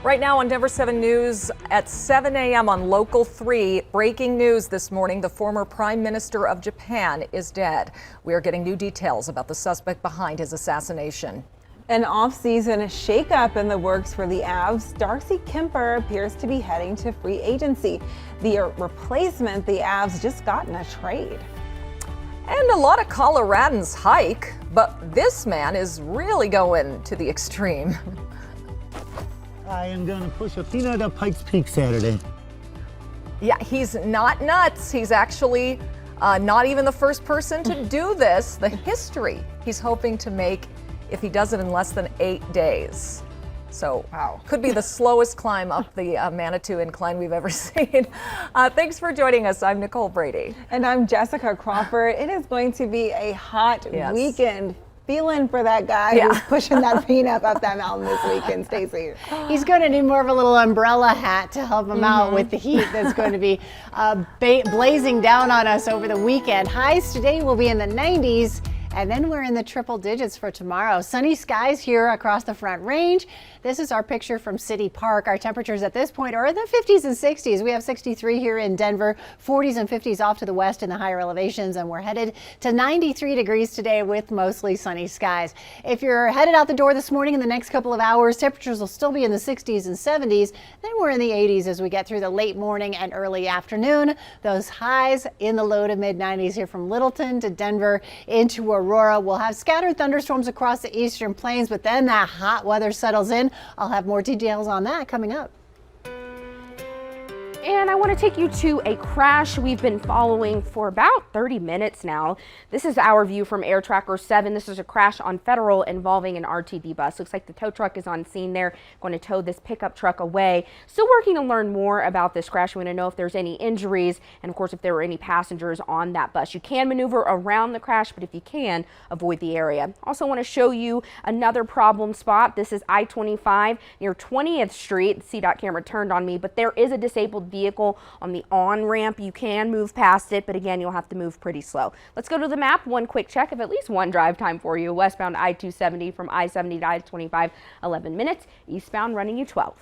Right now on Denver 7 News at 7 a.m. on Local 3, breaking news this morning, the former Prime Minister of Japan is dead. We are getting new details about the suspect behind his assassination. An off-season shakeup in the works for the Avs. Darcy Kemper appears to be heading to free agency. The replacement the Avs just got in a trade. And a lot of Coloradans hike, but this man is really going to the extreme. I am going to push a peanut up Pikes Peak Saturday. Yeah, he's not nuts. He's actually not even the first person to do this. The history he's hoping to make if he does it in less than 8 days. So, wow, could be the slowest climb up the Manitou Incline we've ever seen. Thanks for joining us. I'm Nicole Brady. And I'm Jessica Crawford. It is going to be a hot weekend. Feeling for that guy who's pushing that peanut up that mountain this weekend, Stacey. He's going to need more of a little umbrella hat to help him out with the heat that's going to be blazing down on us over the weekend. Highs today will be in the 90s. And then we're in the triple digits for tomorrow. Sunny skies here across the Front Range. This is our picture from City Park. Our temperatures at this point are in the 50s and 60s. We have 63 here in Denver, 40s and 50s off to the west in the higher elevations, and we're headed to 93 degrees today with mostly sunny skies. If you're headed out the door this morning in the next couple of hours, temperatures will still be in the 60s and 70s. Then we're in the 80s as we get through the late morning and early afternoon. Those highs in the low to mid 90s here from Littleton to Denver into Aurora. We'll have scattered thunderstorms across the eastern plains, but then that hot weather settles in. I'll have more details on that coming up. And I want to take you to a crash we've been following for about 30 minutes now. This is our view from Air Tracker 7. This is a crash on Federal involving an RTD bus. Looks like the tow truck is on scene there, going to tow this pickup truck away. Still working to learn more about this crash. We want to know if there's any injuries and, of course, if there were any passengers on that bus. You can maneuver around the crash, but if you can, avoid the area. Also want to show you another problem spot. This is I-25 near 20th Street. The CDOT camera turned on me, but there is a disabled vehicle on the on-ramp. You can move past it, but again, you'll have to move pretty slow. Let's go to the map. One quick check of at least one drive time for you. Westbound I-270 from I-70 to I-25, 11 minutes. Eastbound running you 12.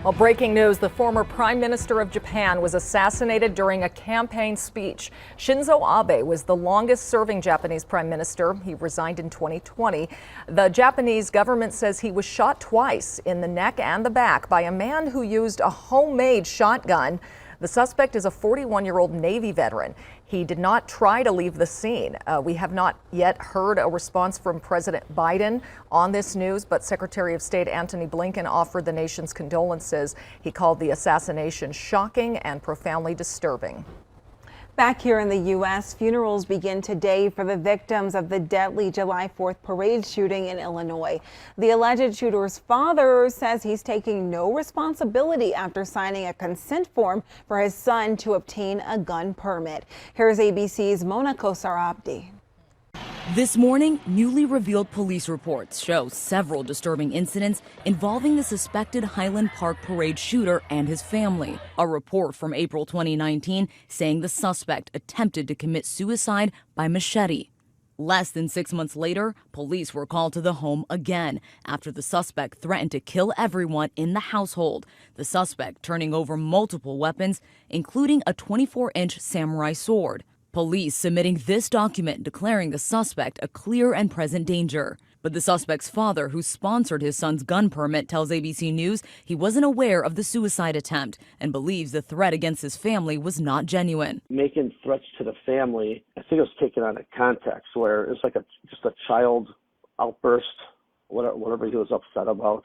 Well, breaking news, the former Prime Minister of Japan was assassinated during a campaign speech. Shinzo Abe was the longest serving Japanese prime minister. He resigned in 2020. The Japanese government says he was shot twice in the neck and the back by a man who used a homemade shotgun. The suspect is a 41-year-old Navy veteran. He did not try to leave the scene. We have not yet heard a response from President Biden on this news, but Secretary of State Antony Blinken offered the nation's condolences. He called the assassination shocking and profoundly disturbing. Back here in the U.S., funerals begin today for the victims of the deadly July 4th parade shooting in Illinois. The alleged shooter's father says he's taking no responsibility after signing a consent form for his son to obtain a gun permit. Here's ABC's Mona Kosar-Abdi. This morning, newly revealed police reports show several disturbing incidents involving the suspected Highland Park parade shooter and his family. A report from April 2019 saying the suspect attempted to commit suicide by machete. Less than 6 months later, police were called to the home again after the suspect threatened to kill everyone in the household. The suspect turning over multiple weapons, including a 24-inch samurai sword. Police submitting this document declaring the suspect a clear and present danger. But the suspect's father, who sponsored his son's gun permit, tells ABC News he wasn't aware of the suicide attempt and believes the threat against his family was not genuine. Making threats to the family, I think it was taken out of context where it's like just a child outburst, whatever he was upset about.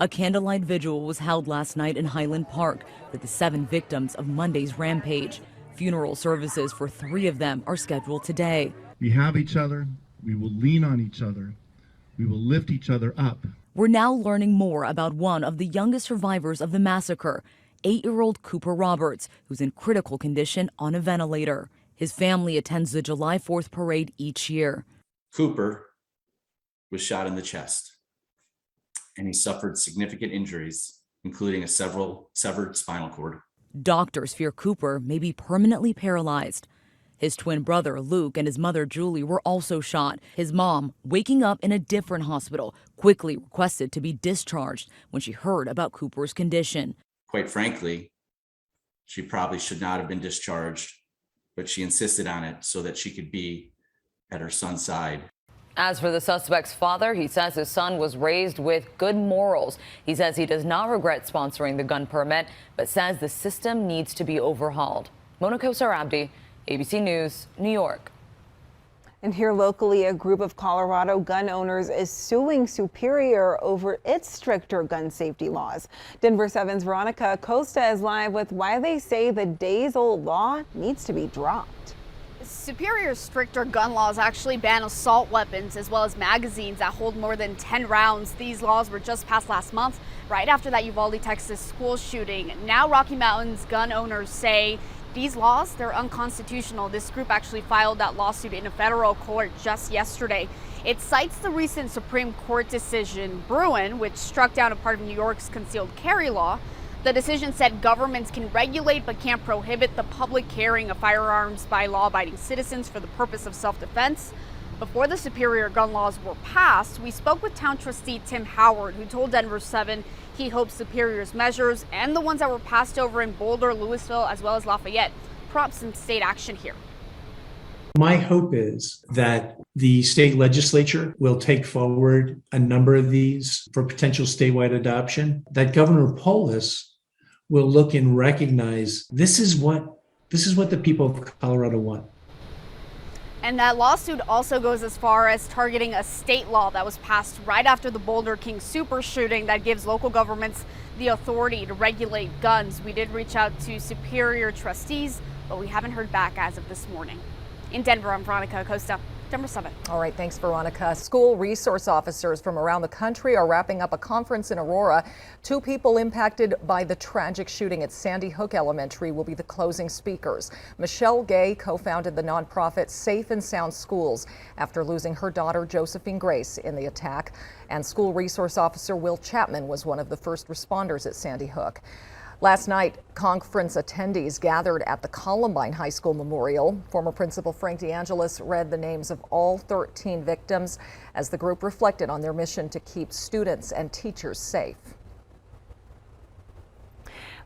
A candlelight vigil was held last night in Highland Park for the 7 victims of Monday's rampage. Funeral services for 3 of them are scheduled today. We have each other. We will lean on each other. We will lift each other up. We're now learning more about one of the youngest survivors of the massacre, 8-year-old Cooper Roberts, who's in critical condition on a ventilator. His family attends the July 4th parade each year. Cooper was shot in the chest, and he suffered significant injuries, including a severed spinal cord. Doctors fear Cooper may be permanently paralyzed. His twin brother, Luke, and his mother, Julie, were also shot. His mom, waking up in a different hospital, quickly requested to be discharged when she heard about Cooper's condition. Quite frankly, she probably should not have been discharged, but she insisted on it so that she could be at her son's side. As for the suspect's father, he says his son was raised with good morals. He says he does not regret sponsoring the gun permit, but says the system needs to be overhauled. Mona Kosar-Abdi, ABC News, New York. And here locally, a group of Colorado gun owners is suing Superior over its stricter gun safety laws. Denver 7's Veronica Acosta is live with why they say the days-old law needs to be dropped. Superior's stricter gun laws actually ban assault weapons as well as magazines that hold more than 10 rounds. These laws were just passed last month, right after that Uvalde, Texas school shooting. Now Rocky Mountain's gun owners say these laws, they're unconstitutional. This group actually filed that lawsuit in a federal court just yesterday. It cites the recent Supreme Court decision, Bruin, which struck down a part of New York's concealed carry law. The decision said governments can regulate but can't prohibit the public carrying of firearms by law-abiding citizens for the purpose of self-defense. Before the Superior gun laws were passed, we spoke with town trustee Tim Howard, who told Denver 7 he hopes Superior's measures and the ones that were passed over in Boulder, Louisville, as well as Lafayette prompt some state action here. My hope is that the state legislature will take forward a number of these for potential statewide adoption, that Governor Polis will look and recognize this is what the people of Colorado want. And that lawsuit also goes as far as targeting a state law that was passed right after the Boulder King Super shooting that gives local governments the authority to regulate guns. We did reach out to Superior trustees, but we haven't heard back as of this morning. In Denver, I'm Veronica Acosta, Denver 7. All right, thanks, Veronica. School resource officers from around the country are wrapping up a conference in Aurora. 2 people impacted by the tragic shooting at Sandy Hook Elementary will be the closing speakers. Michelle Gay co-founded the nonprofit Safe and Sound Schools after losing her daughter, Josephine Grace, in the attack. And school resource officer Will Chapman was one of the first responders at Sandy Hook. Last night, conference attendees gathered at the Columbine High School Memorial. Former Principal Frank DeAngelis read the names of all 13 victims as the group reflected on their mission to keep students and teachers safe.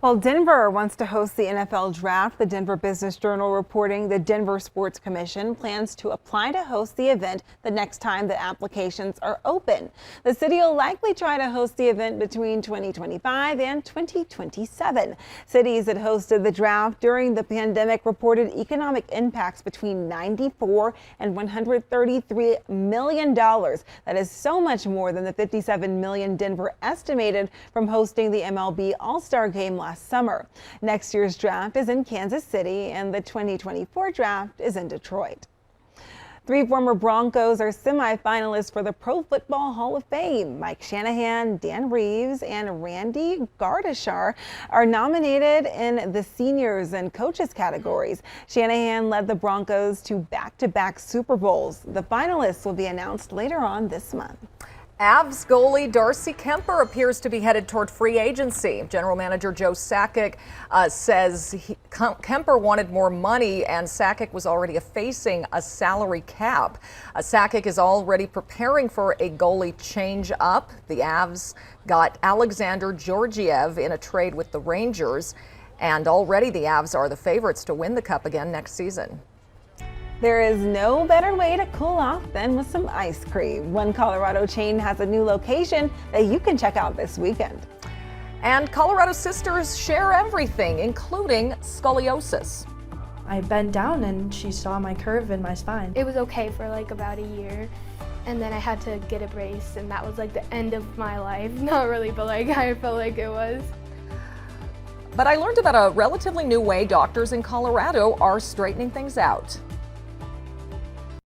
Well, Denver wants to host the NFL Draft. The Denver Business Journal reporting the Denver Sports Commission plans to apply to host the event the next time the applications are open. The city will likely try to host the event between 2025 and 2027. Cities that hosted the draft during the pandemic reported economic impacts between $94 and $133 million. That is so much more than the $57 million Denver estimated from hosting the MLB All-Star Game last summer. Next year's draft is in Kansas City and the 2024 draft is in Detroit. 3 former Broncos are semifinalists for the Pro Football Hall of Fame. Mike Shanahan, Dan Reeves, and Randy Gardeshar are nominated in the seniors and coaches categories. Shanahan led the Broncos to back-to-back Super Bowls. The finalists will be announced later on this month. Avs goalie Darcy Kemper appears to be headed toward free agency. General manager Joe Sakic says Kemper wanted more money and Sakic was already facing a salary cap. Sakic is already preparing for a goalie change up. The Avs got Alexander Georgiev in a trade with the Rangers, and already the Avs are the favorites to win the cup again next season. There is no better way to cool off than with some ice cream. One Colorado chain has a new location that you can check out this weekend. And Colorado sisters share everything, including scoliosis. I bent down and she saw my curve in my spine. It was okay for like about a year, and then I had to get a brace, and that was like the end of my life. Not really, but like I felt like it was. But I learned about a relatively new way doctors in Colorado are straightening things out.